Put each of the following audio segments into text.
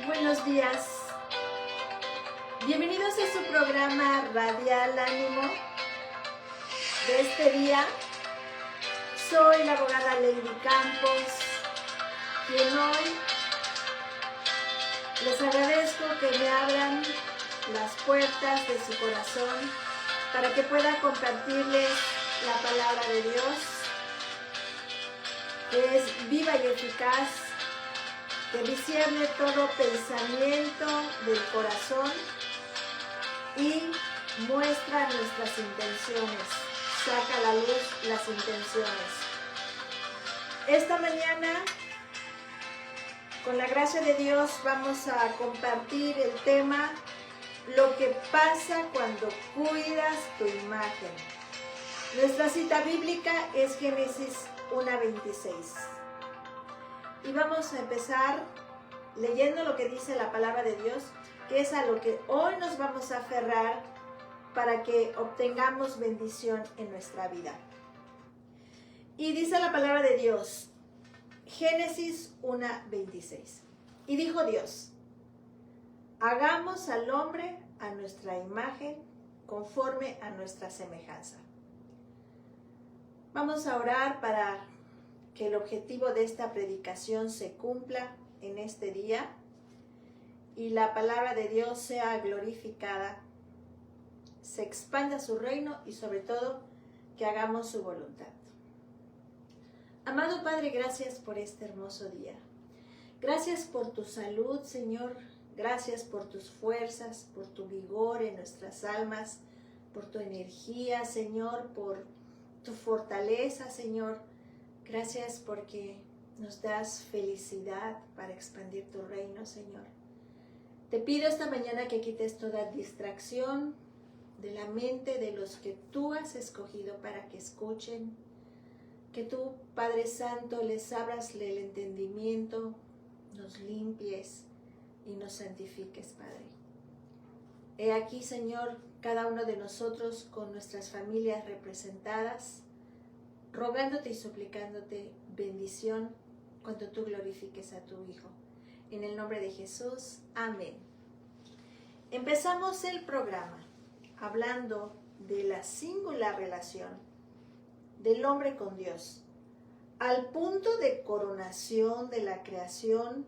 Buenos días. Bienvenidos a su programa Radial Ánimo de este día. Soy la abogada Lady Campos, quien hoy les agradezco que me abran las puertas de su corazón para que pueda compartirles la palabra de Dios, que es viva y eficaz, que discierne todo pensamiento del corazón y muestra nuestras intenciones, saca a la luz las intenciones. Esta mañana, con la gracia de Dios, vamos a compartir el tema lo que pasa cuando cuidas tu imagen. Nuestra cita bíblica es Génesis 1:26. Y vamos a empezar leyendo lo que dice la palabra de Dios, que es a lo que hoy nos vamos a aferrar para que obtengamos bendición en nuestra vida. Y dice la palabra de Dios, Génesis 1:26. Y dijo Dios, hagamos al hombre a nuestra imagen, conforme a nuestra semejanza. Vamos a orar para que el objetivo de esta predicación se cumpla en este día y la palabra de Dios sea glorificada, se expanda su reino y sobre todo que hagamos su voluntad. Amado Padre, gracias por este hermoso día. Gracias por tu salud, Señor. Gracias por tus fuerzas, por tu vigor en nuestras almas, por tu energía, Señor, por tu fortaleza, Señor. Gracias porque nos das felicidad para expandir tu reino, Señor. Te pido esta mañana que quites toda distracción de la mente de los que tú has escogido para que escuchen. Que tú, Padre Santo, les abras el entendimiento, nos limpies y nos santifiques, Padre. He aquí, Señor, cada uno de nosotros con nuestras familias representadas, rogándote y suplicándote bendición cuando tú glorifiques a tu Hijo. En el nombre de Jesús, amén. Empezamos el programa hablando de la singular relación del hombre con Dios, al punto de coronación de la creación.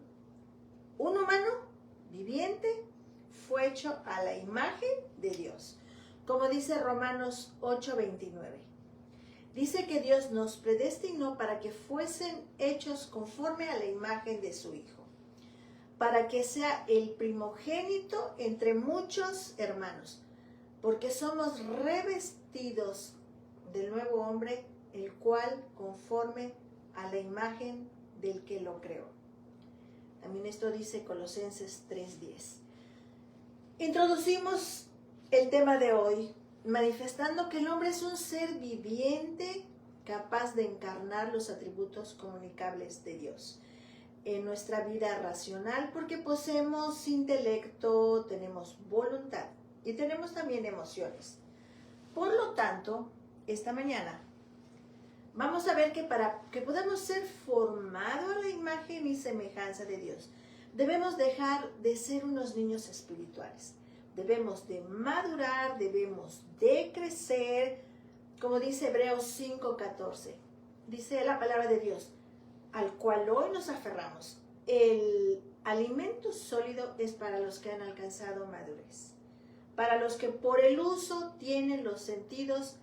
Un humano viviente fue hecho a la imagen de Dios, como dice Romanos 8:29. Dice que Dios nos predestinó para que fuesen hechos conforme a la imagen de su Hijo, para que sea el primogénito entre muchos hermanos, porque somos revestidos del nuevo hombre, el cual conforme a la imagen del que lo creó. También esto dice Colosenses 3:10. Introducimos el tema de hoy, manifestando que el hombre es un ser viviente capaz de encarnar los atributos comunicables de Dios en nuestra vida racional, porque poseemos intelecto, tenemos voluntad y tenemos también emociones. Por lo tanto, esta mañana vamos a ver que para que podamos ser formados a la imagen y semejanza de Dios, debemos dejar de ser unos niños espirituales. Debemos de madurar, debemos de crecer, como dice Hebreos 5:14. Dice la palabra de Dios, al cual hoy nos aferramos. El alimento sólido es para los que han alcanzado madurez, para los que por el uso tienen los sentidos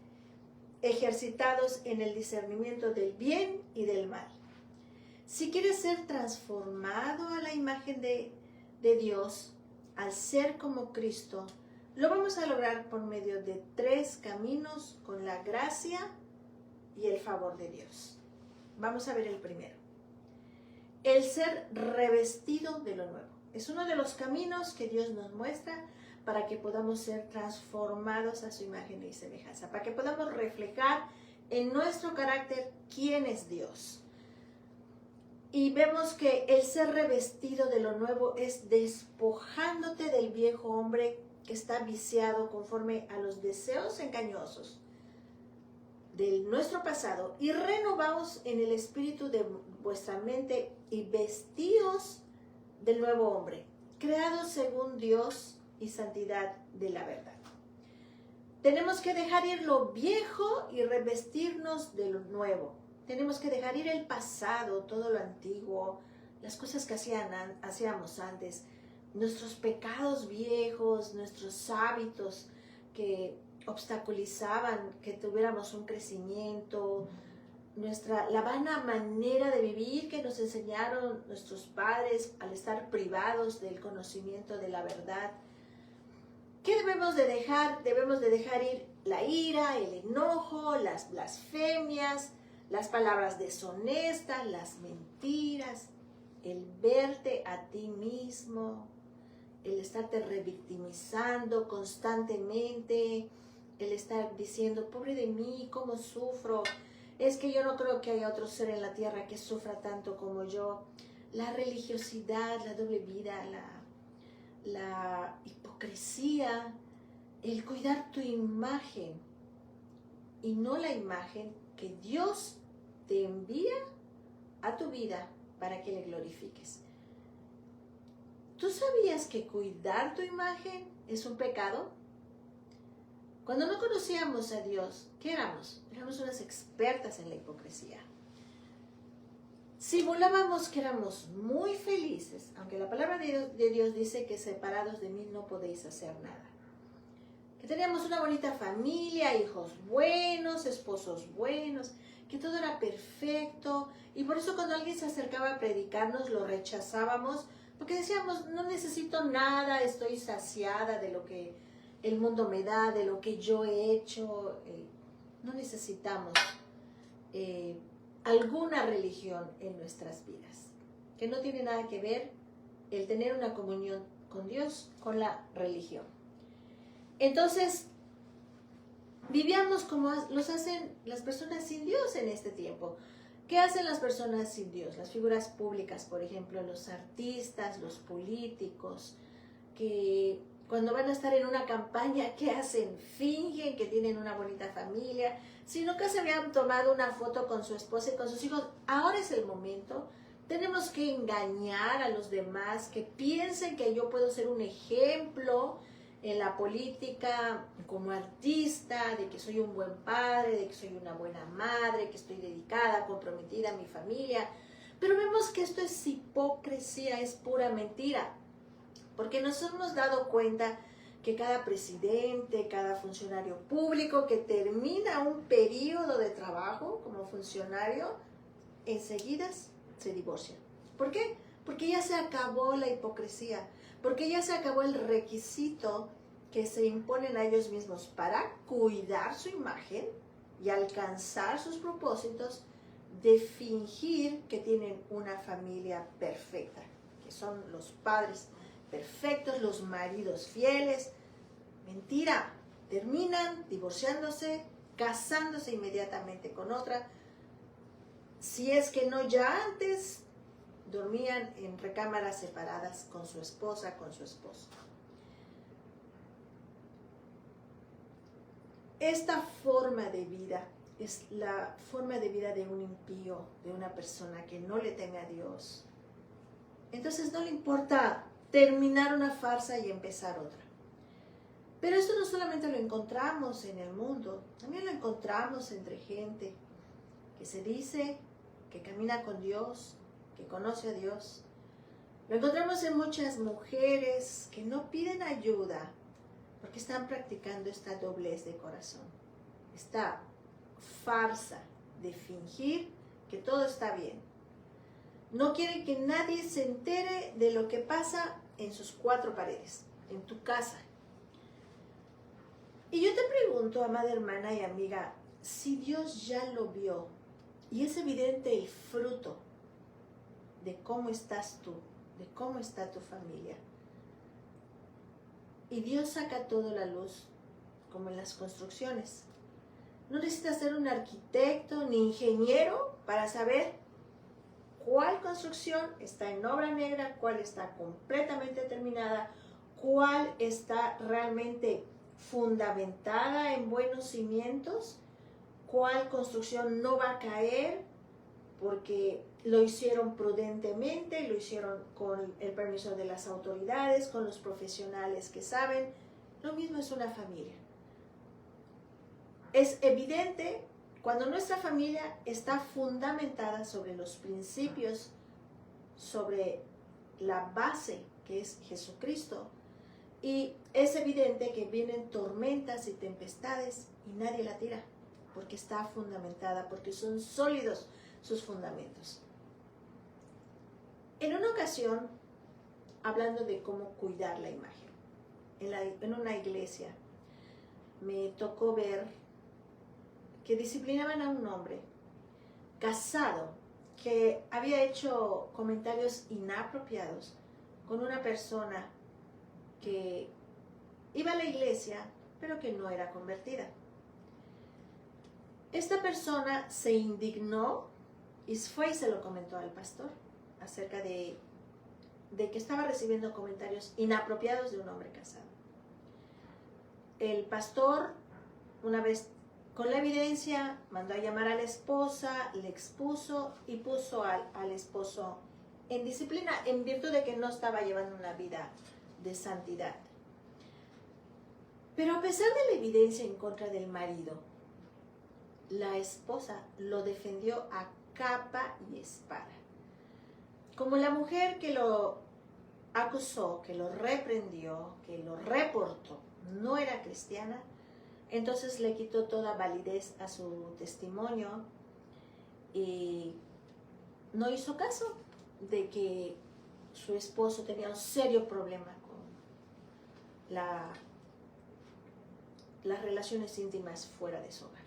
ejercitados en el discernimiento del bien y del mal. Si quieres ser transformado a la imagen de Dios, al ser como Cristo, lo vamos a lograr por medio de 3 caminos con la gracia y el favor de Dios. Vamos a ver el primero. El ser revestido de lo nuevo. Es uno de los caminos que Dios nos muestra para que podamos ser transformados a su imagen y semejanza, para que podamos reflejar en nuestro carácter quién es Dios. Y vemos que el ser revestido de lo nuevo es despojándote del viejo hombre que está viciado conforme a los deseos engañosos de nuestro pasado y renovaos en el espíritu de vuestra mente y vestíos del nuevo hombre, creados según Dios y santidad de la verdad. Tenemos que dejar ir lo viejo y revestirnos de lo nuevo. Tenemos que dejar ir el pasado, todo lo antiguo, las cosas que hacíamos antes, nuestros pecados viejos, nuestros hábitos que obstaculizaban que tuviéramos un crecimiento, la vana manera de vivir que nos enseñaron nuestros padres al estar privados del conocimiento de la verdad. ¿Qué debemos de dejar? Debemos de dejar ir la ira, el enojo, las blasfemias, las palabras deshonestas, las mentiras, el verte a ti mismo, el estarte revictimizando constantemente, el estar diciendo, pobre de mí, cómo sufro, es que yo no creo que haya otro ser en la tierra que sufra tanto como yo. La religiosidad, la doble vida, la hipocresía, el cuidar tu imagen y no la imagen que Dios te envía a tu vida para que le glorifiques. ¿Tú sabías que cuidar tu imagen es un pecado? Cuando no conocíamos a Dios, ¿qué éramos? Éramos unas expertas en la hipocresía. Simulábamos que éramos muy felices, aunque la palabra de Dios dice que separados de mí no podéis hacer nada. Que teníamos una bonita familia, hijos buenos, esposos buenos, que todo era perfecto. Y por eso cuando alguien se acercaba a predicarnos lo rechazábamos, porque decíamos, no necesito nada, estoy saciada de lo que el mundo me da, de lo que yo he hecho. No necesitamos alguna religión en nuestras vidas, que no tiene nada que ver el tener una comunión con Dios con la religión. Entonces, vivíamos como los hacen las personas sin Dios en este tiempo. ¿Qué hacen las personas sin Dios? Las figuras públicas, por ejemplo, los artistas, los políticos, que cuando van a estar en una campaña, ¿qué hacen? Fingen que tienen una bonita familia, sino que se habían tomado una foto con su esposa y con sus hijos. Ahora es el momento. Tenemos que engañar a los demás, que piensen que yo puedo ser un ejemplo en la política como artista, de que soy un buen padre, de que soy una buena madre, que estoy dedicada, comprometida a mi familia. Pero vemos que esto es hipocresía, es pura mentira. Porque nos hemos dado cuenta que cada presidente, cada funcionario público que termina un periodo de trabajo como funcionario, enseguida se divorcian. ¿Por qué? Porque ya se acabó la hipocresía, porque ya se acabó el requisito que se imponen a ellos mismos para cuidar su imagen y alcanzar sus propósitos de fingir que tienen una familia perfecta, que son los padres perfectos, los maridos fieles. Mentira, terminan divorciándose, casándose inmediatamente con otra. Si es que no ya antes dormían en recámaras separadas con su esposa, con su esposo. Esta forma de vida es la forma de vida de un impío, de una persona que no le teme a Dios. Entonces no le importa terminar una farsa y empezar otra. Pero esto no solamente lo encontramos en el mundo, también lo encontramos entre gente que se dice que camina con Dios, que conoce a Dios. Lo encontramos en muchas mujeres que no piden ayuda porque están practicando esta doblez de corazón, esta farsa de fingir que todo está bien. No quieren que nadie se entere de lo que pasa en sus cuatro paredes, en tu casa. Y yo te pregunto, amada hermana y amiga, si Dios ya lo vio y es evidente el fruto de cómo estás tú, de cómo está tu familia, y Dios saca todo a la luz, como en las construcciones. No necesitas ser un arquitecto ni ingeniero para saber cuál construcción está en obra negra, cuál está completamente terminada, cuál está realmente fundamentada en buenos cimientos, cuál construcción no va a caer porque lo hicieron prudentemente, lo hicieron con el permiso de las autoridades, con los profesionales que saben. Lo mismo es una familia. Es evidente cuando nuestra familia está fundamentada sobre los principios, sobre la base que es Jesucristo. Y es evidente que vienen tormentas y tempestades y nadie la tira, porque está fundamentada, porque son sólidos sus fundamentos. En una ocasión, hablando de cómo cuidar la imagen, en una iglesia me tocó ver que disciplinaban a un hombre casado que había hecho comentarios inapropiados con una persona que iba a la iglesia, pero que no era convertida. Esta persona se indignó y fue y se lo comentó al pastor acerca de que estaba recibiendo comentarios inapropiados de un hombre casado. El pastor, una vez con la evidencia, mandó a llamar a la esposa, le expuso y puso al esposo en disciplina en virtud de que no estaba llevando una vida de santidad. Pero a pesar de la evidencia en contra del marido, la esposa lo defendió a capa y espada. Como la mujer que lo acusó, que lo reprendió, que lo reportó, no era cristiana, entonces le quitó toda validez a su testimonio y no hizo caso de que su esposo tenía un serio problema con las relaciones íntimas fuera de su hogar.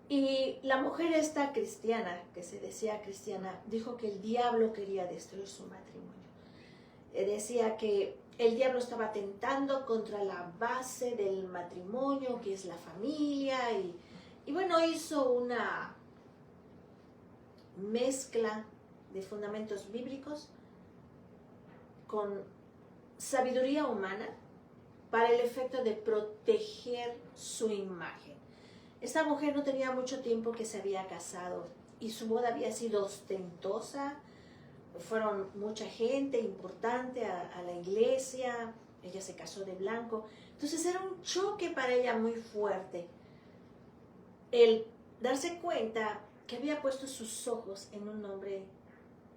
Y la mujer esta cristiana, que se decía cristiana, dijo que el diablo quería destruir su matrimonio. Decía que el diablo estaba atentando contra la base del matrimonio, que es la familia, y bueno, hizo una mezcla de fundamentos bíblicos con sabiduría humana para el efecto de proteger su imagen. Esta mujer no tenía mucho tiempo que se había casado y su boda había sido ostentosa. Fueron mucha gente importante a la iglesia, ella se casó de blanco, entonces era un choque para ella muy fuerte el darse cuenta que había puesto sus ojos en un hombre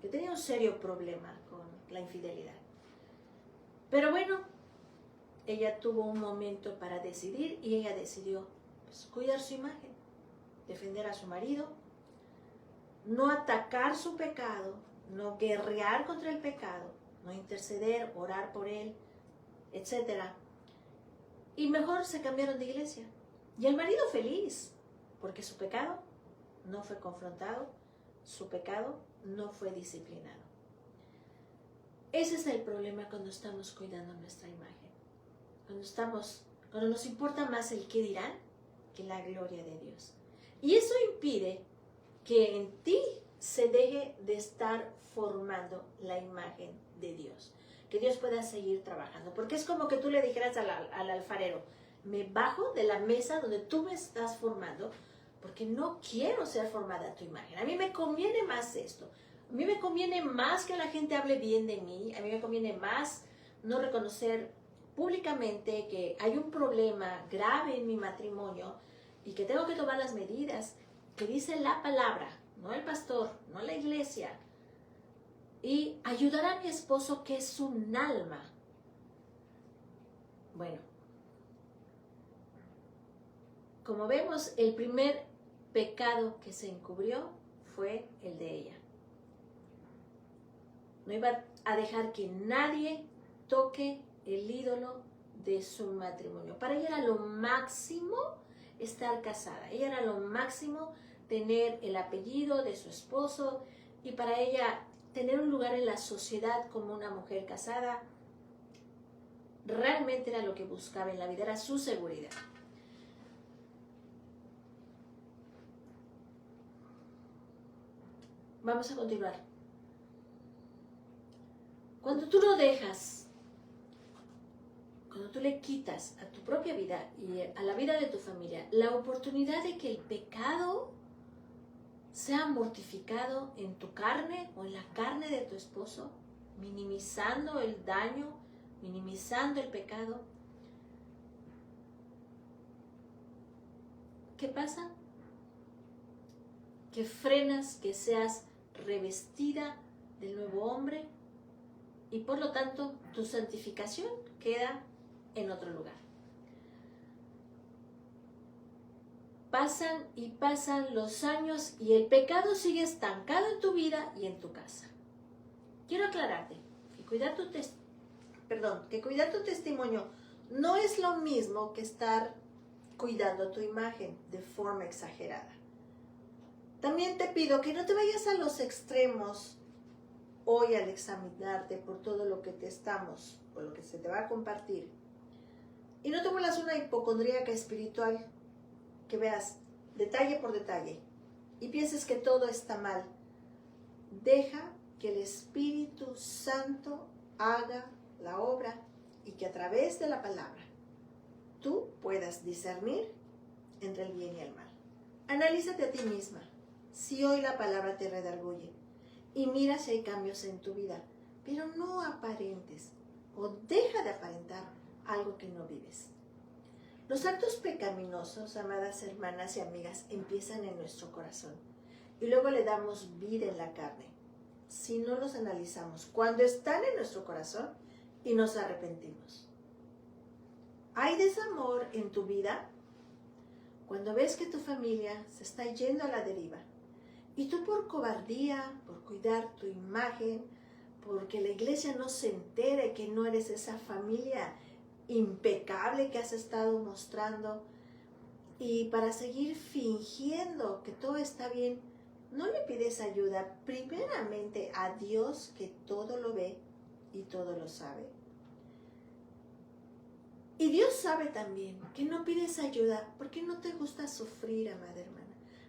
que tenía un serio problema con la infidelidad. Pero bueno, ella tuvo un momento para decidir y ella decidió cuidar su imagen, defender a su marido, no atacar su pecado, no guerrear contra el pecado, no interceder, orar por él, etc. Y mejor se cambiaron de iglesia. Y el marido feliz, porque su pecado no fue confrontado, su pecado no fue disciplinado. Ese es el problema cuando estamos cuidando nuestra imagen. Cuando nos importa más el qué dirán que la gloria de Dios. Y eso impide que en ti se deje de estar formando la imagen de Dios. Que Dios pueda seguir trabajando. Porque es como que tú le dijeras al alfarero, me bajo de la mesa donde tú me estás formando porque no quiero ser formada a tu imagen. A mí me conviene más esto. A mí me conviene más que la gente hable bien de mí. A mí me conviene más no reconocer públicamente que hay un problema grave en mi matrimonio y que tengo que tomar las medidas que dice la palabra, no el pastor, no la iglesia, y ayudar a mi esposo que es un alma. Bueno, como vemos, el primer pecado que se encubrió fue el de ella. No iba a dejar que nadie toque el ídolo de su matrimonio. Para ella era lo máximo estar casada. Ella era lo máximo tener el apellido de su esposo y para ella tener un lugar en la sociedad como una mujer casada realmente era lo que buscaba en la vida, era su seguridad. Vamos a continuar. Cuando tú no dejas, cuando tú le quitas a tu propia vida y a la vida de tu familia la oportunidad de que el pecado se ha mortificado en tu carne o en la carne de tu esposo, minimizando el daño, minimizando el pecado. ¿Qué pasa? Que frenas que seas revestida del nuevo hombre y por lo tanto tu santificación queda en otro lugar. Pasan y pasan los años y el pecado sigue estancado en tu vida y en tu casa. Quiero aclararte que cuidar tu testimonio no es lo mismo que estar cuidando tu imagen de forma exagerada. También te pido que no te vayas a los extremos hoy al examinarte por todo lo que o lo que se te va a compartir. Y no te vuelvas una hipocondríaca espiritual que veas detalle por detalle y pienses que todo está mal. Deja que el Espíritu Santo haga la obra y que a través de la palabra tú puedas discernir entre el bien y el mal. Analízate a ti misma si hoy la palabra te redarguye y mira si hay cambios en tu vida, pero no aparentes o deja de aparentar algo que no vives. Los actos pecaminosos, amadas hermanas y amigas, empiezan en nuestro corazón y luego le damos vida en la carne. Si no los analizamos cuando están en nuestro corazón y nos arrepentimos. ¿Hay desamor en tu vida? Cuando ves que tu familia se está yendo a la deriva y tú por cobardía, por cuidar tu imagen, porque la iglesia no se entere que no eres esa familia impecable que has estado mostrando y para seguir fingiendo que todo está bien, no le pides ayuda primeramente a Dios que todo lo ve y todo lo sabe. Y Dios sabe también que no pides ayuda porque no te gusta sufrir, amada hermana.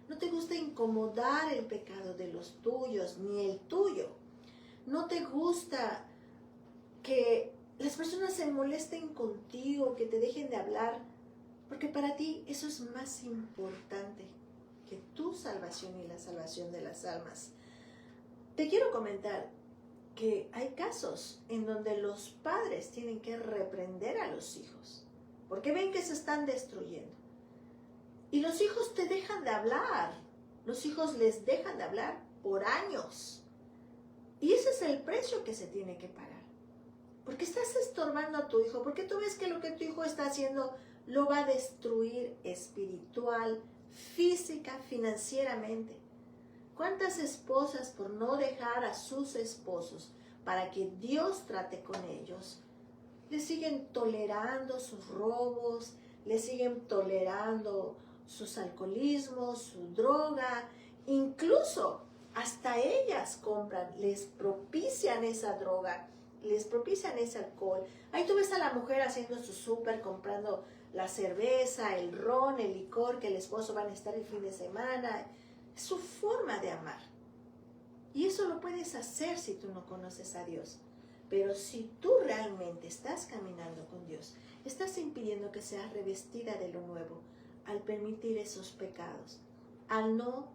No te gusta incomodar el pecado de los tuyos, ni el tuyo. No te gusta que las personas se molesten contigo, que te dejen de hablar, porque para ti eso es más importante que tu salvación y la salvación de las almas. Te quiero comentar que hay casos en donde los padres tienen que reprender a los hijos, porque ven que se están destruyendo. Y los hijos te dejan de hablar, los hijos les dejan de hablar por años. Y ese es el precio que se tiene que pagar. Porque estás estorbando a tu hijo, porque tú ves que lo que tu hijo está haciendo lo va a destruir espiritual, física, financieramente. ¿Cuántas esposas por no dejar a sus esposos para que Dios trate con ellos, le siguen tolerando sus robos, le siguen tolerando sus alcoholismos, su droga, incluso hasta ellas compran, les propician esa droga, les propician ese alcohol? Ahí tú ves a la mujer haciendo su súper, comprando la cerveza, el ron, el licor que el esposo va a necesitar el fin de semana. Es su forma de amar. Y eso lo puedes hacer si tú no conoces a Dios. Pero si tú realmente estás caminando con Dios, estás impidiendo que seas revestida de lo nuevo al permitir esos pecados, al no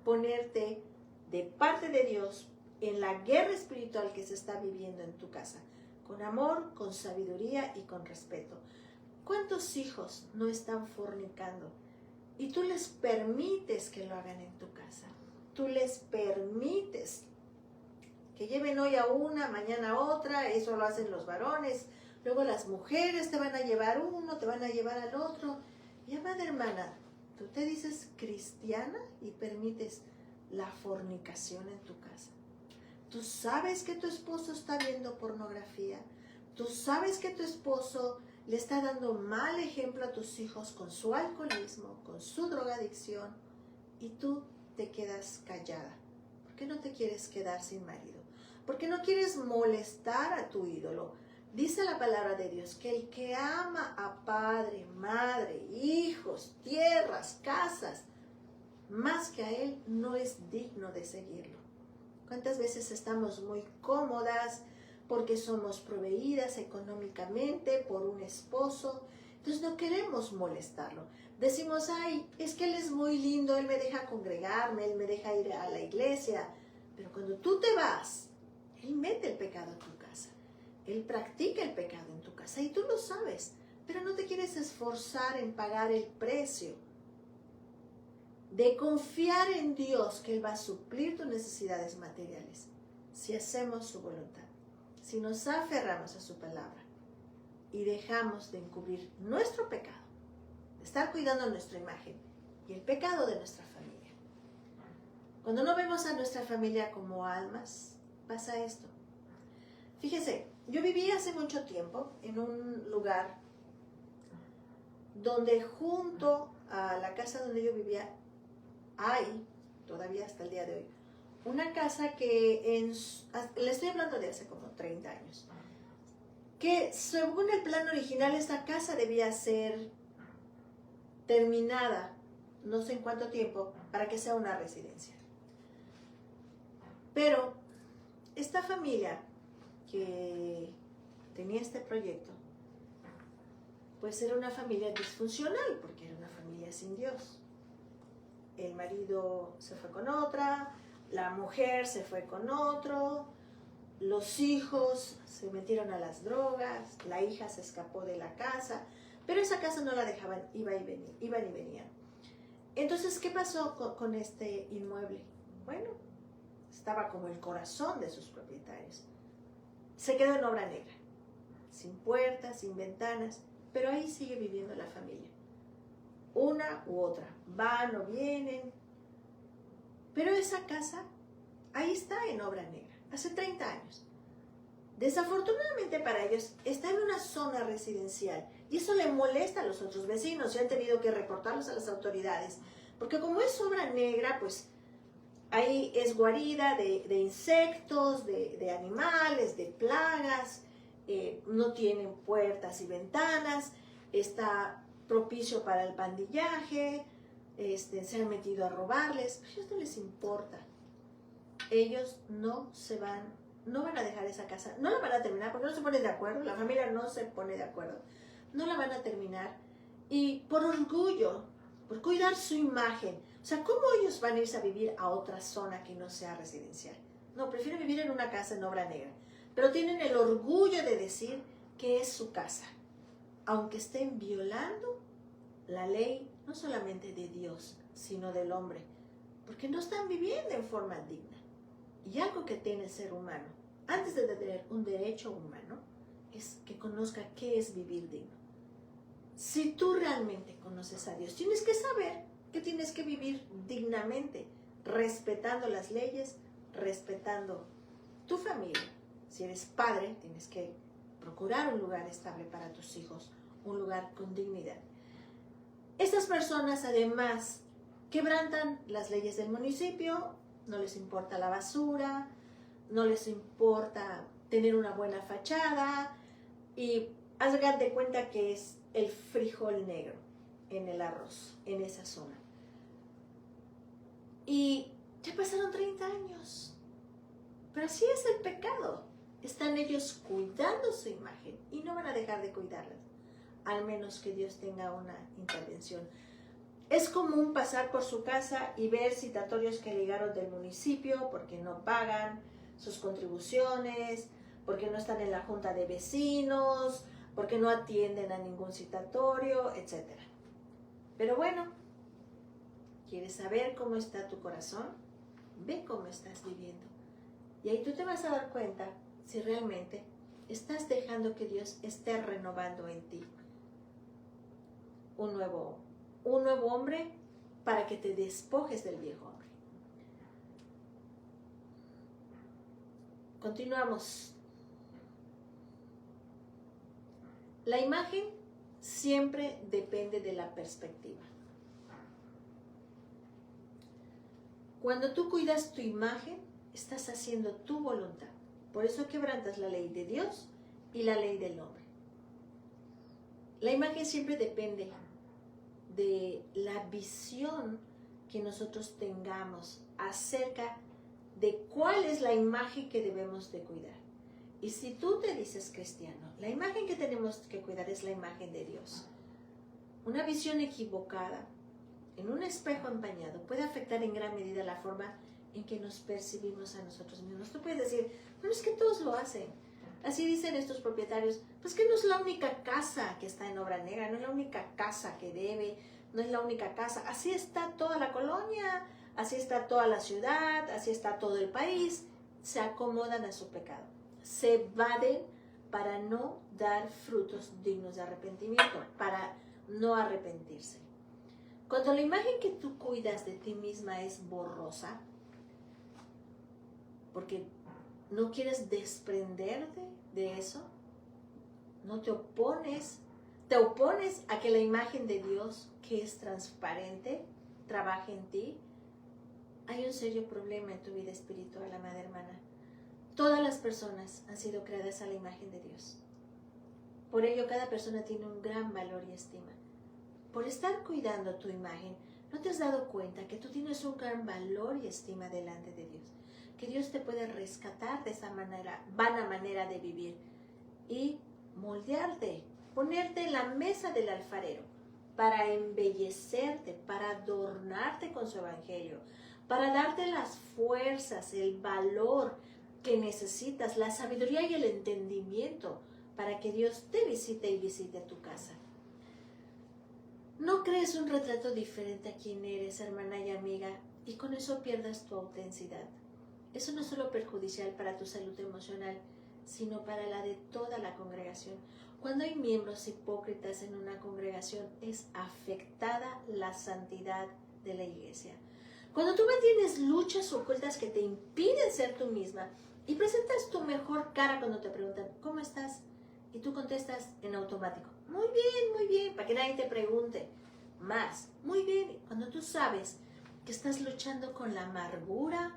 ponerte de parte de Dios en la guerra espiritual que se está viviendo en tu casa, con amor, con sabiduría y con respeto. ¿Cuántos hijos no están fornicando? Y tú les permites que lo hagan en tu casa. Tú les permites que lleven hoy a una, mañana a otra. Eso lo hacen los varones. Luego las mujeres te van a llevar uno, te van a llevar al otro. Y amada hermana, tú te dices cristiana y permites la fornicación en tu casa. Tú sabes que tu esposo está viendo pornografía. Tú sabes que tu esposo le está dando mal ejemplo a tus hijos con su alcoholismo, con su drogadicción, y tú te quedas callada. ¿Por qué no te quieres quedar sin marido? ¿Por qué no quieres molestar a tu ídolo? Dice la palabra de Dios que el que ama a padre, madre, hijos, tierras, casas, más que a él, no es digno de seguirlo. ¿Cuántas veces estamos muy cómodas porque somos proveídas económicamente por un esposo? Entonces no queremos molestarlo. Decimos, ay, es que él es muy lindo, él me deja congregarme, él me deja ir a la iglesia. Pero cuando tú te vas, él mete el pecado a tu casa. Él practica el pecado en tu casa y tú lo sabes, pero no te quieres esforzar en pagar el precio de confiar en Dios que Él va a suplir tus necesidades materiales si hacemos su voluntad, si nos aferramos a su palabra y dejamos de encubrir nuestro pecado, de estar cuidando nuestra imagen y el pecado de nuestra familia. Cuando no vemos a nuestra familia como almas, pasa esto. Fíjese, yo viví hace mucho tiempo en un lugar donde junto a la casa donde yo vivía hay, todavía hasta el día de hoy, una casa que le estoy hablando de hace como 30 años, que según el plan original esta casa debía ser terminada, no sé en cuánto tiempo, para que sea una residencia. Pero esta familia que tenía este proyecto, pues era una familia disfuncional, porque era una familia sin Dios. El marido se fue con otra, la mujer se fue con otro, los hijos se metieron a las drogas, la hija se escapó de la casa, pero esa casa no la dejaban, iban y venían. Entonces, ¿qué pasó con este inmueble? Bueno, estaba como el corazón de sus propietarios. Se quedó en obra negra, sin puertas, sin ventanas, pero ahí sigue viviendo la familia. Una u otra, van o vienen. Pero esa casa, ahí está en obra negra, hace 30 años. Desafortunadamente para ellos, está en una zona residencial y eso le molesta a los otros vecinos y han tenido que reportarlos a las autoridades. Porque como es obra negra, pues ahí es guarida de insectos, de animales, de plagas, no tienen puertas y ventanas, está propicio para el pandillaje, se han metido a robarles. A ellos no les importa. Ellos no van a dejar esa casa, no la van a terminar porque no se ponen de acuerdo, la familia no se pone de acuerdo, no la van a terminar y por orgullo, por cuidar su imagen, o sea, ¿cómo ellos van a irse a vivir a otra zona que no sea residencial? No, prefieren vivir en una casa en obra negra, pero tienen el orgullo de decir que es su casa, aunque estén violando la ley no solamente de Dios, sino del hombre, porque no están viviendo en forma digna. Y algo que tiene el ser humano, antes de tener un derecho humano, es que conozca qué es vivir digno. Si tú realmente conoces a Dios, tienes que saber que tienes que vivir dignamente, respetando las leyes, respetando tu familia. Si eres padre, tienes que procurar un lugar estable para tus hijos, un lugar con dignidad. Estas personas además quebrantan las leyes del municipio, no les importa la basura, no les importa tener una buena fachada y hagan de cuenta que es el frijol negro en el arroz, en esa zona. Y ya pasaron 30 años, pero así es el pecado. Están ellos cuidando su imagen y no van a dejar de cuidarla, al menos que Dios tenga una intervención. Es común pasar por su casa y ver citatorios que llegaron del municipio porque no pagan sus contribuciones, porque no están en la junta de vecinos, porque no atienden a ningún citatorio, etc. Pero bueno, ¿quieres saber cómo está tu corazón? Ve cómo estás viviendo. Y ahí tú te vas a dar cuenta si realmente estás dejando que Dios esté renovando en ti un nuevo hombre para que te despojes del viejo hombre. Continuamos. La imagen siempre depende de la perspectiva. Cuando tú cuidas tu imagen, estás haciendo tu voluntad. Por eso quebrantas la ley de Dios y la ley del hombre. La imagen siempre depende de la visión que nosotros tengamos acerca de cuál es la imagen que debemos de cuidar. Y si tú te dices cristiano, la imagen que tenemos que cuidar es la imagen de Dios. Una visión equivocada en un espejo empañado puede afectar en gran medida la forma en que nos percibimos a nosotros mismos. Tú puedes decir, bueno, es que todos lo hacen. Así dicen estos propietarios, pues que no es la única casa que está en obra negra, no es la única casa que debe, no es la única casa. Así está toda la colonia, así está toda la ciudad, así está todo el país. Se acomodan a su pecado, se evaden para no dar frutos dignos de arrepentimiento, para no arrepentirse. Cuando la imagen que tú cuidas de ti misma es borrosa, porque no quieres desprenderte de eso, no te opones a que la imagen de Dios, que es transparente, trabaje en ti, hay un serio problema en tu vida espiritual, amada hermana. Todas las personas han sido creadas a la imagen de Dios. Por ello, cada persona tiene un gran valor y estima. Por estar cuidando tu imagen, ¿no te has dado cuenta que tú tienes un gran valor y estima delante de Dios? Que Dios te puede rescatar de esa vana manera de vivir y moldearte, ponerte en la mesa del alfarero para embellecerte, para adornarte con su evangelio, para darte las fuerzas, el valor que necesitas, la sabiduría y el entendimiento para que Dios te visite y visite tu casa. No crees un retrato diferente a quien eres, hermana y amiga, y con eso pierdas tu autenticidad. Eso no es solo perjudicial para tu salud emocional, sino para la de toda la congregación. Cuando hay miembros hipócritas en una congregación, es afectada la santidad de la iglesia. Cuando tú mantienes luchas ocultas que te impiden ser tú misma y presentas tu mejor cara cuando te preguntan, ¿cómo estás? Y tú contestas en automático, muy bien, para que nadie te pregunte más, muy bien. Cuando tú sabes que estás luchando con la amargura,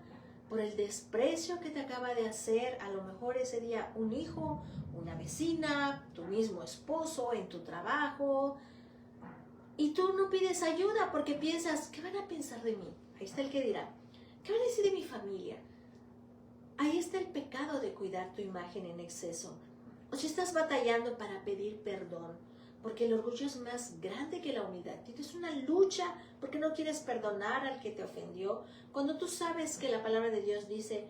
por el desprecio que te acaba de hacer, a lo mejor ese día un hijo, una vecina, tu mismo esposo, en tu trabajo, y tú no pides ayuda porque piensas, ¿qué van a pensar de mí? Ahí está el que dirá, ¿qué van a decir de mi familia? Ahí está el pecado de cuidar tu imagen en exceso. O si estás batallando para pedir perdón, porque el orgullo es más grande que la humildad. Tienes una lucha porque no quieres perdonar al que te ofendió. Cuando tú sabes que la palabra de Dios dice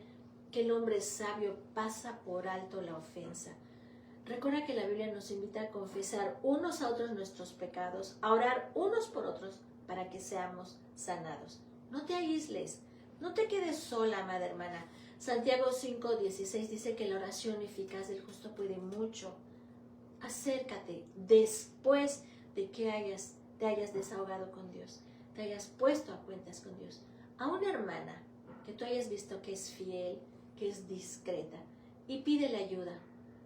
que el hombre sabio pasa por alto la ofensa. Recuerda que la Biblia nos invita a confesar unos a otros nuestros pecados, a orar unos por otros para que seamos sanados. No te aísles, no te quedes sola, amada hermana. Santiago 5:16 dice que la oración eficaz del justo puede mucho. Acércate después de que te hayas desahogado con Dios, te hayas puesto a cuentas con Dios. A una hermana que tú hayas visto que es fiel, que es discreta, y pídele ayuda.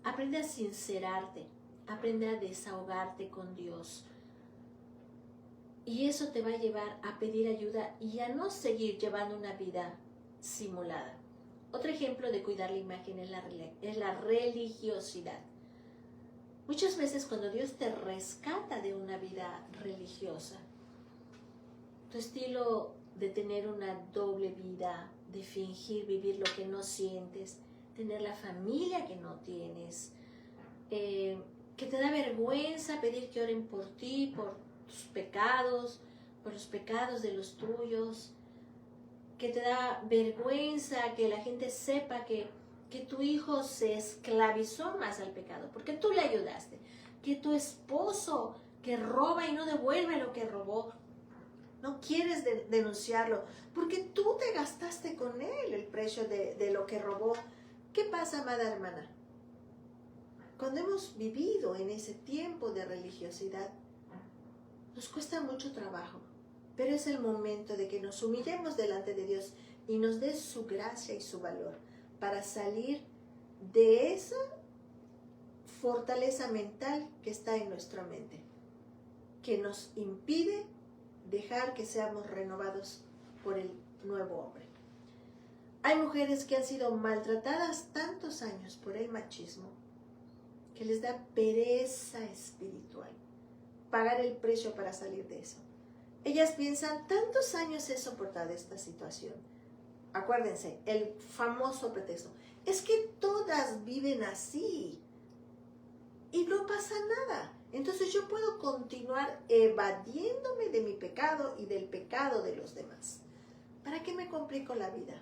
Aprende a sincerarte, aprende a desahogarte con Dios. Y eso te va a llevar a pedir ayuda y a no seguir llevando una vida simulada. Otro ejemplo de cuidar la imagen es la religiosidad. Muchas veces cuando Dios te rescata de una vida religiosa, tu estilo de tener una doble vida, de fingir vivir lo que no sientes, tener la familia que no tienes, que te da vergüenza pedir que oren por ti, por tus pecados, por los pecados de los tuyos, que te da vergüenza que la gente sepa que tu hijo se esclavizó más al pecado, porque tú le ayudaste, que tu esposo que roba y no devuelve lo que robó, no quieres denunciarlo, porque tú te gastaste con él el precio de lo que robó. ¿Qué pasa, amada hermana? Cuando hemos vivido en ese tiempo de religiosidad, nos cuesta mucho trabajo, pero es el momento de que nos humillemos delante de Dios y nos dé su gracia y su valor para salir de esa fortaleza mental que está en nuestra mente, que nos impide dejar que seamos renovados por el nuevo hombre. Hay mujeres que han sido maltratadas tantos años por el machismo que les da pereza espiritual pagar el precio para salir de eso. Ellas piensan, tantos años he soportado esta situación. Acuérdense, el famoso pretexto, es que todas viven así y no pasa nada. entonces yo puedo continuar evadiéndome de mi pecado y del pecado de los demás. ¿Para qué me complico la vida?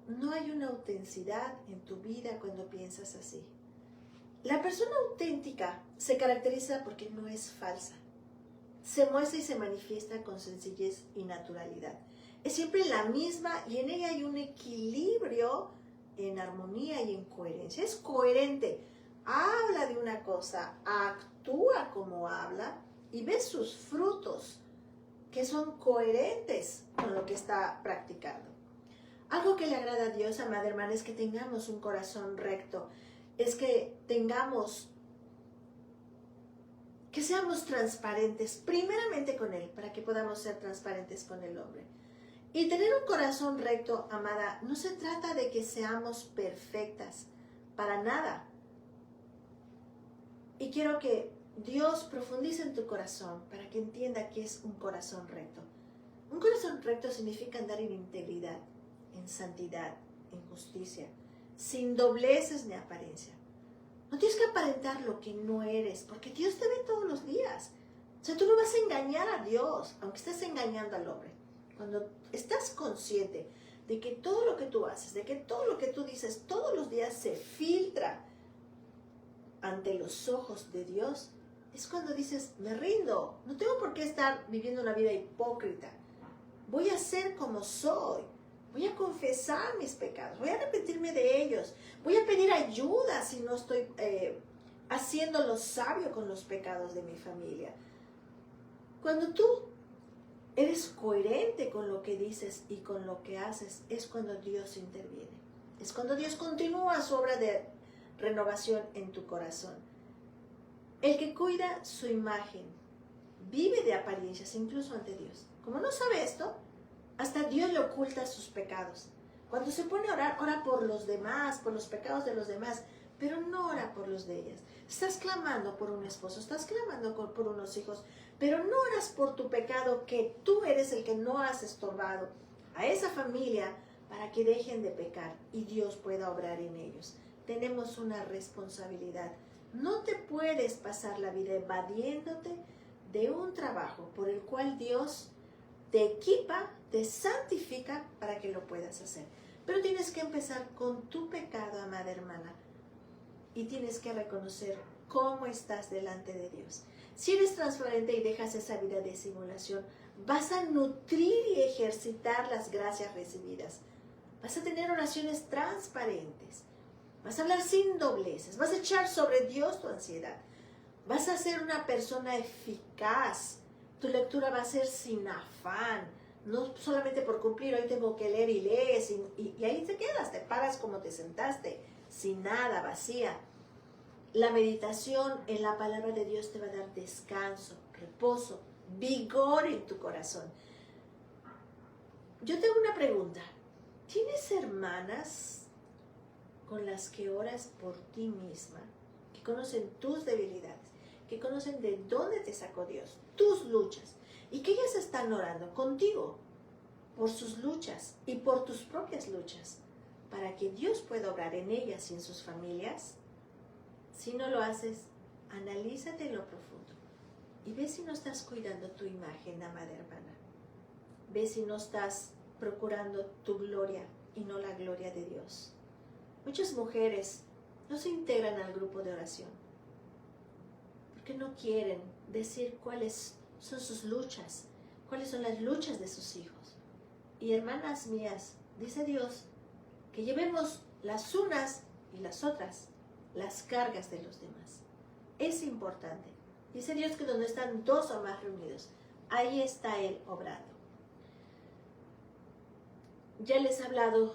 No hay una autenticidad en tu vida cuando piensas así. La persona auténtica se caracteriza porque no es falsa. Se muestra y se manifiesta con sencillez y naturalidad. Es siempre la misma y en ella hay un equilibrio en armonía y en coherencia. Es coherente. Habla de una cosa, actúa como habla y ve sus frutos que son coherentes con lo que está practicando. Algo que le agrada a Dios, amada hermana, es que tengamos un corazón recto, es que seamos transparentes, primeramente con Él, para que podamos ser transparentes con el hombre. Y tener un corazón recto, amada, no se trata de que seamos perfectas, para nada. Y quiero que Dios profundice en tu corazón para que entienda que es un corazón recto. Un corazón recto significa andar en integridad, en santidad, en justicia, sin dobleces ni apariencia. No tienes que aparentar lo que no eres, porque Dios te ve todos los días. O sea, tú no vas a engañar a Dios, aunque estés engañando al hombre. Cuando estás consciente de que todo lo que tú haces, de que todo lo que tú dices todos los días se filtra ante los ojos de Dios, es cuando dices, me rindo, no tengo por qué estar viviendo una vida hipócrita. Voy a ser como soy. Voy a confesar mis pecados, voy a arrepentirme de ellos, voy a pedir ayuda si no estoy haciéndolo sabio con los pecados de mi familia. Cuando tú eres coherente con lo que dices y con lo que haces, es cuando Dios interviene. Es cuando Dios continúa su obra de renovación en tu corazón. El que cuida su imagen vive de apariencias incluso ante Dios. Como no sabe esto, hasta Dios le oculta sus pecados. Cuando se pone a orar, ora por los demás, por los pecados de los demás, pero no ora por los de ellas. Estás clamando por un esposo, estás clamando por unos hijos, pero no oras por tu pecado, que tú eres el que no has estorbado a esa familia para que dejen de pecar y Dios pueda obrar en ellos. Tenemos una responsabilidad. No te puedes pasar la vida evadiéndote de un trabajo por el cual Dios te equipa, te santifica para que lo puedas hacer. Pero tienes que empezar con tu pecado, amada hermana, y tienes que reconocer cómo estás delante de Dios. Si eres transparente y dejas esa vida de simulación, vas a nutrir y ejercitar las gracias recibidas. Vas a tener oraciones transparentes. Vas a hablar sin dobleces. Vas a echar sobre Dios tu ansiedad. Vas a ser una persona eficaz. Tu lectura va a ser sin afán, no solamente por cumplir, hoy tengo que leer y lees, y ahí te quedas, te paras como te sentaste, sin nada, vacía. La meditación en la palabra de Dios te va a dar descanso, reposo, vigor en tu corazón. Yo tengo una pregunta. ¿Tienes hermanas con las que oras por ti misma, que conocen tus debilidades, que conocen de dónde te sacó Dios, tus luchas, y que ellas están orando contigo por sus luchas y por tus propias luchas, para que Dios pueda obrar en ellas y en sus familias? Si no lo haces, analízate en lo profundo y ve si no estás cuidando tu imagen, amada hermana. Ve si no estás procurando tu gloria y no la gloria de Dios. Muchas mujeres no se integran al grupo de oración porque no quieren decir cuáles son sus luchas, cuáles son las luchas de sus hijos. Y hermanas mías, dice Dios que llevemos las unas y las otras las cargas de los demás. Es importante. Dice Dios que donde están dos o más reunidos, ahí está Él obrando. Ya les he hablado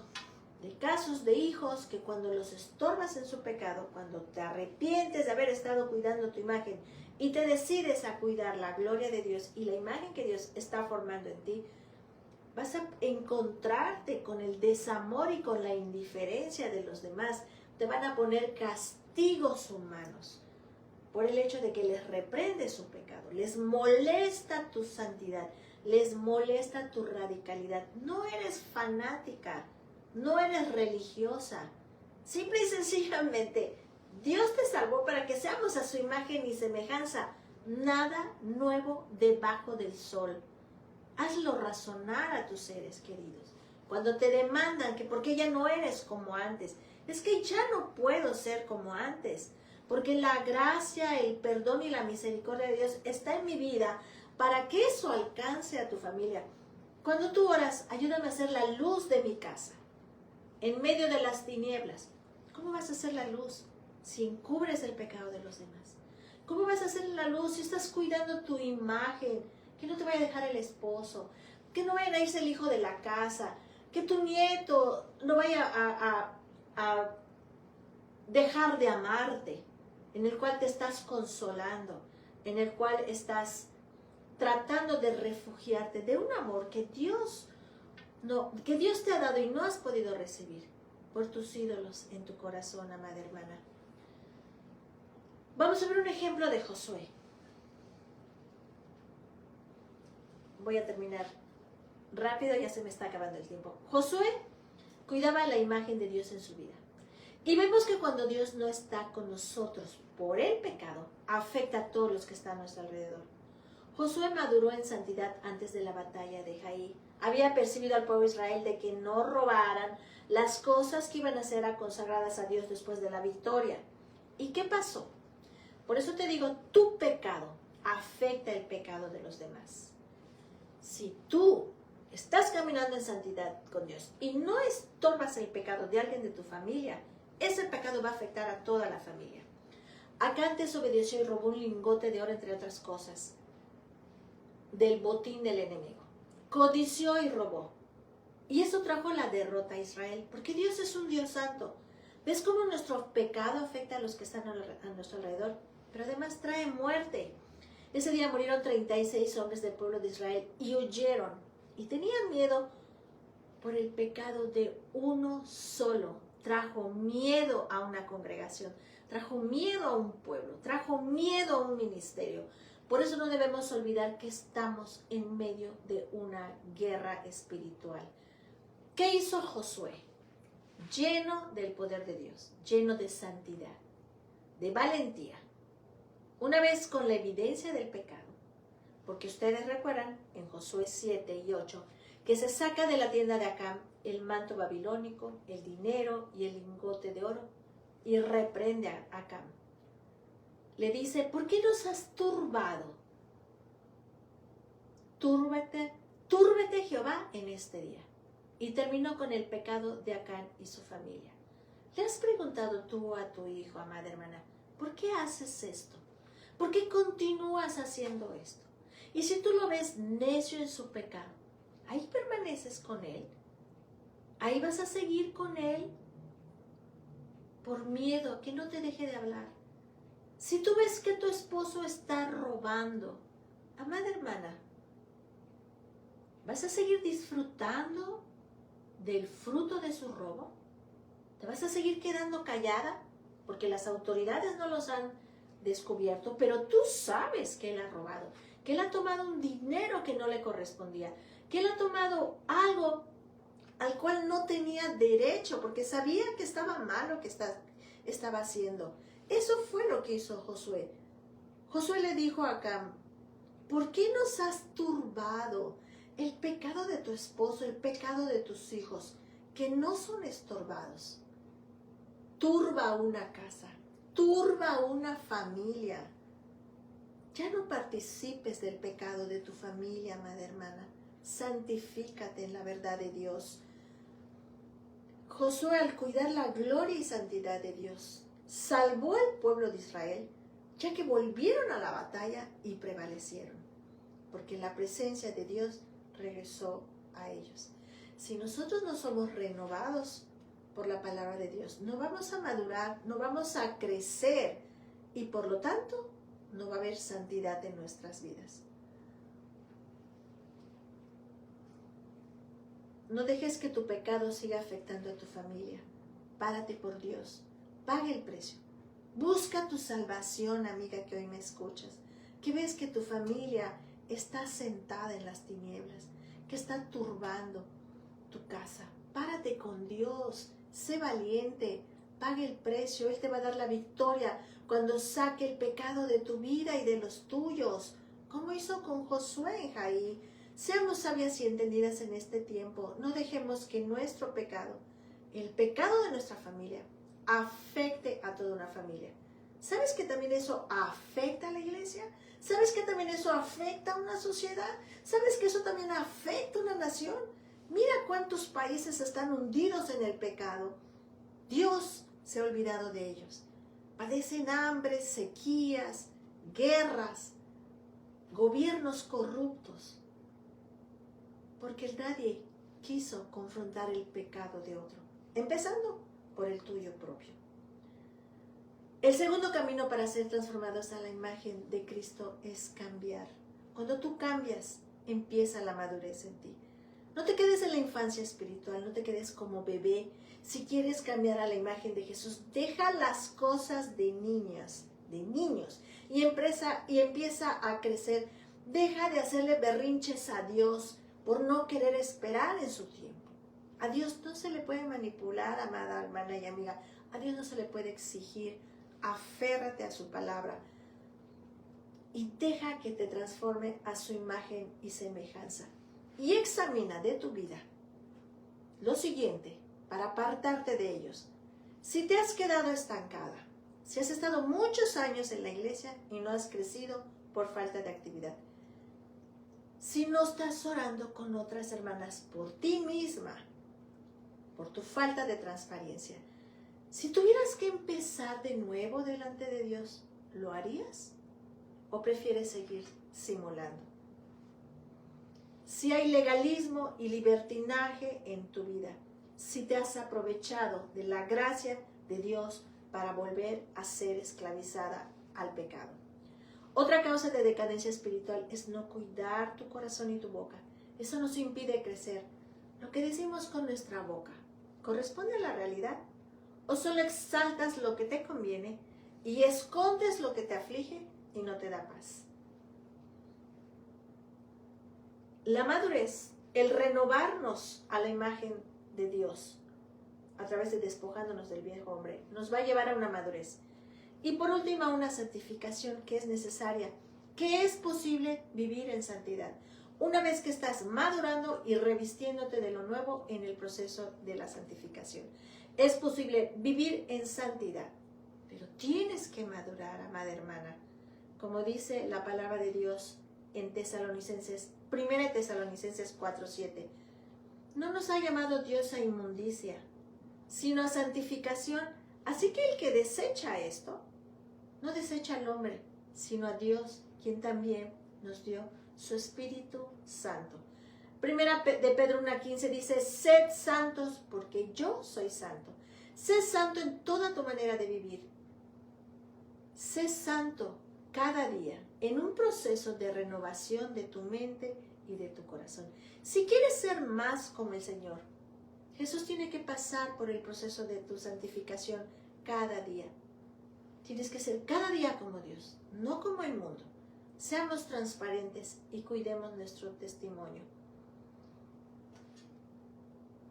de casos de hijos que cuando los estorbas en su pecado, cuando te arrepientes de haber estado cuidando tu imagen y te decides a cuidar la gloria de Dios y la imagen que Dios está formando en ti, vas a encontrarte con el desamor y con la indiferencia de los demás. Te van a poner castigos humanos por el hecho de que les reprende su pecado, les molesta tu santidad, les molesta tu radicalidad. No eres fanática, no eres religiosa, simple y sencillamente Dios te salvó para que seamos a su imagen y semejanza. Nada nuevo debajo del sol. Hazlo razonar a tus seres queridos. Cuando te demandan que por qué ya no eres como antes, es que ya no puedo ser como antes, porque la gracia, el perdón y la misericordia de Dios está en mi vida para que eso alcance a tu familia. Cuando tú oras, ayúdame a ser la luz de mi casa, en medio de las tinieblas. ¿Cómo vas a hacer la luz si encubres el pecado de los demás? ¿Cómo vas a hacer la luz si estás cuidando tu imagen? Que no te vaya a dejar el esposo, que no vaya a irse el hijo de la casa, que tu nieto no vaya a dejar de amarte, en el cual te estás consolando, en el cual estás tratando de refugiarte de un amor que Dios te ha dado y no has podido recibir por tus ídolos en tu corazón, amada hermana. Vamos a ver un ejemplo de Josué. Voy a terminar rápido, ya se me está acabando el tiempo. Josué cuidaba la imagen de Dios en su vida. Y vemos que cuando Dios no está con nosotros por el pecado, afecta a todos los que están a nuestro alrededor. Josué maduró en santidad antes de la batalla de Jaí. Había percibido al pueblo de Israel de que no robaran las cosas que iban a ser consagradas a Dios después de la victoria. ¿Y qué pasó? Por eso te digo, tu pecado afecta el pecado de los demás. Si tú estás caminando en santidad con Dios y no estorbas el pecado de alguien de tu familia, ese pecado va a afectar a toda la familia. Acán desobedeció y robó un lingote de oro, entre otras cosas, del botín del enemigo. Codició y robó. Y eso trajo la derrota a Israel, porque Dios es un Dios santo. ¿Ves cómo nuestro pecado afecta a los que están a nuestro alrededor? Pero además trae muerte. Ese día murieron 36 hombres del pueblo de Israel y huyeron. Y tenían miedo por el pecado de uno solo. Trajo miedo a una congregación, trajo miedo a un pueblo, trajo miedo a un ministerio. Por eso no debemos olvidar que estamos en medio de una guerra espiritual. ¿Qué hizo Josué? Lleno del poder de Dios, lleno de santidad, de valentía. Una vez con la evidencia del pecado, porque ustedes recuerdan en Josué 7 y 8, que se saca de la tienda de Acán el manto babilónico, el dinero y el lingote de oro, y reprende a Acán. Le dice, ¿por qué nos has turbado? Túrbete Jehová en este día. Y terminó con el pecado de Acán y su familia. ¿Le has preguntado tú a tu hijo, amada hermana, por qué haces esto? ¿Por qué continúas haciendo esto? Y si tú lo ves necio en su pecado, ahí permaneces con él. Ahí vas a seguir con él por miedo a que no te deje de hablar. Si tú ves que tu esposo está robando, amada hermana, ¿vas a seguir disfrutando del fruto de su robo? ¿Te vas a seguir quedando callada? Porque las autoridades no los han descubierto, pero tú sabes que él ha robado, que él ha tomado un dinero que no le correspondía, que él ha tomado algo al cual no tenía derecho, porque sabía que estaba mal lo que estaba haciendo. Eso fue lo que hizo Josué. Josué le dijo a Acán, ¿por qué nos has turbado? El pecado de tu esposo, el pecado de tus hijos, que no son estorbados, turba una casa, turba una familia. Ya no participes del pecado de tu familia, amada hermana. Santifícate en la verdad de Dios. Josué, al cuidar la gloria y santidad de Dios, salvó al pueblo de Israel, ya que volvieron a la batalla y prevalecieron, porque la presencia de Dios regresó a ellos. Si nosotros no somos renovados por la palabra de Dios, no vamos a madurar, no vamos a crecer y por lo tanto no va a haber santidad en nuestras vidas. No dejes que tu pecado siga afectando a tu familia. Párate por Dios. Paga el precio. Busca tu salvación, amiga que hoy me escuchas. Que ves que tu familia está sentada en las tinieblas, que está turbando tu casa. Párate con Dios. Sé valiente. pague el precio, Él te va a dar la victoria cuando saque el pecado de tu vida y de los tuyos, como hizo con Josué en Jai. Seamos sabias y entendidas en este tiempo. No dejemos que nuestro pecado, el pecado de nuestra familia, afecte a toda una familia. ¿Sabes que también eso afecta a la iglesia? ¿Sabes que también eso afecta a una sociedad? ¿Sabes que eso también afecta a una nación? Mira cuántos países están hundidos en el pecado. Dios se ha olvidado de ellos. Padecen hambre, sequías, guerras, gobiernos corruptos, porque nadie quiso confrontar el pecado de otro, empezando por el tuyo propio. El segundo camino para ser transformados a la imagen de Cristo es cambiar. Cuando tú cambias, empieza la madurez en ti. No te quedes en la infancia espiritual, no te quedes como bebé. Si quieres cambiar a la imagen de Jesús, deja las cosas de niñas, de niños, y empieza a crecer. Deja de hacerle berrinches a Dios por no querer esperar en su tiempo. A Dios no se le puede manipular, amada hermana y amiga. A Dios no se le puede exigir. Aférrate a su palabra y deja que te transforme a su imagen y semejanza. Y examina de tu vida lo siguiente para apartarte de ellos. Si te has quedado estancada, si has estado muchos años en la iglesia y no has crecido por falta de actividad, si no estás orando con otras hermanas por ti misma, por tu falta de transparencia, si tuvieras que empezar de nuevo delante de Dios, ¿lo harías? ¿O prefieres seguir simulando? Si hay legalismo y libertinaje en tu vida, si te has aprovechado de la gracia de Dios para volver a ser esclavizada al pecado. Otra causa de decadencia espiritual es no cuidar tu corazón y tu boca. Eso nos impide crecer. Lo que decimos con nuestra boca, ¿corresponde a la realidad? ¿O solo exaltas lo que te conviene y escondes lo que te aflige y no te da paz? La madurez, el renovarnos a la imagen de Dios a través de despojándonos del viejo hombre, nos va a llevar a una madurez. Y por último, a una santificación que es necesaria, que es posible vivir en santidad. Una vez que estás madurando y revistiéndote de lo nuevo en el proceso de la santificación. Es posible vivir en santidad, pero tienes que madurar, amada hermana. Como dice la palabra de Dios en Tesalonicenses, 1 Tesalonicenses 4:7. No nos ha llamado Dios a inmundicia, sino a santificación. Así que el que desecha esto, no desecha al hombre, sino a Dios, quien también nos dio su Espíritu Santo. Primera de Pedro 1:15 dice, sed santos porque yo soy santo. Sé santo en toda tu manera de vivir. Sé santo cada día en un proceso de renovación de tu mente y de tu corazón. Si quieres ser más como el Señor, Jesús tiene que pasar por el proceso de tu santificación cada día. Tienes que ser cada día como Dios, no como el mundo. Seamos transparentes y cuidemos nuestro testimonio.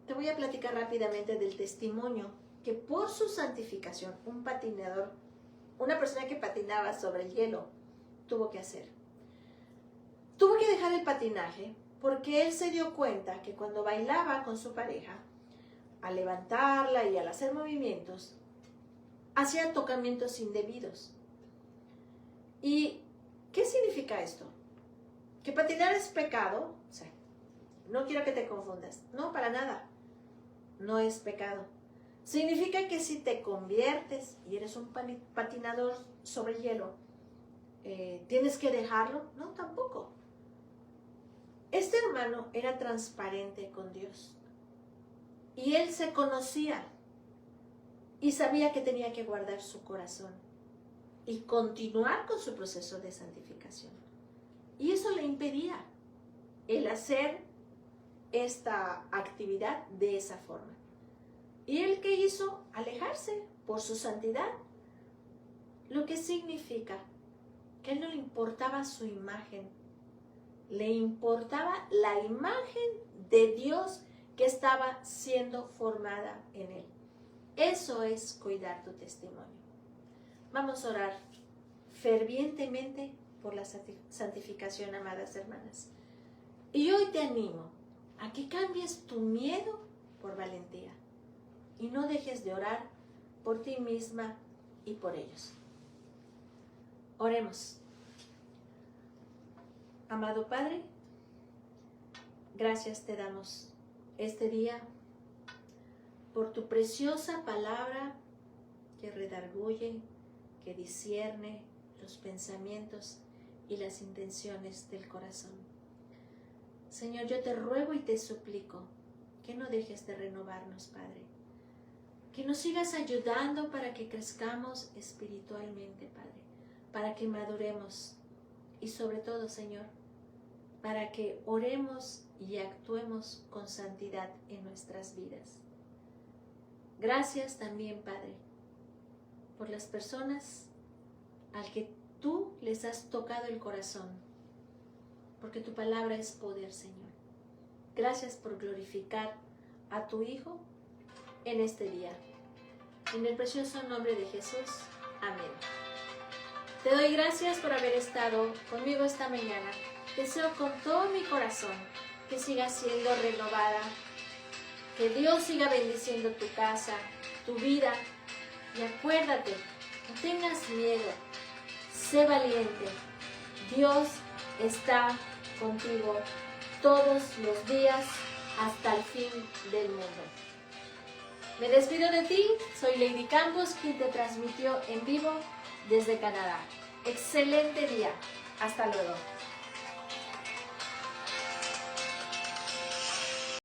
Te voy a platicar rápidamente del testimonio que por su santificación un patinador, una persona que patinaba sobre el hielo, tuvo que hacer. Tuvo que dejar el patinaje porque él se dio cuenta que cuando bailaba con su pareja, al levantarla y al hacer movimientos, hacían tocamientos indebidos. ¿Y qué significa esto? ¿Que patinar es pecado? O sea, no quiero que te confundas. No, para nada. No es pecado. Significa que si te conviertes y eres un patinador sobre hielo, ¿tienes que dejarlo? No, tampoco. Este hermano era transparente con Dios. Y él se conocía y sabía que tenía que guardar su corazón y continuar con su proceso de santificación. Y eso le impedía el hacer esta actividad de esa forma. ¿Y él qué hizo? Alejarse por su santidad. Lo que significa que a él no le importaba su imagen, le importaba la imagen de Dios que estaba siendo formada en él. Eso es cuidar tu testimonio. Vamos a orar fervientemente por la santificación, amadas hermanas. Y hoy te animo a que cambies tu miedo por valentía y no dejes de orar por ti misma y por ellos. Oremos. Amado Padre, gracias te damos este día por tu preciosa palabra que redarguye, que discierne los pensamientos y las intenciones del corazón. Señor, yo te ruego y te suplico que no dejes de renovarnos, Padre. Que nos sigas ayudando para que crezcamos espiritualmente, Padre. Para que maduremos y sobre todo, Señor, para que oremos y actuemos con santidad en nuestras vidas. Gracias también, Padre, por las personas al que tú les has tocado el corazón, porque tu palabra es poder, Señor. Gracias por glorificar a tu Hijo en este día. En el precioso nombre de Jesús. Amén. Te doy gracias por haber estado conmigo esta mañana. Deseo con todo mi corazón que sigas siendo renovada, que Dios siga bendiciendo tu casa, tu vida. Y acuérdate, no tengas miedo, sé valiente. Dios está contigo todos los días hasta el fin del mundo. Me despido de ti, soy Lady Campos, quien te transmitió en vivo desde Canadá. Excelente día, hasta luego.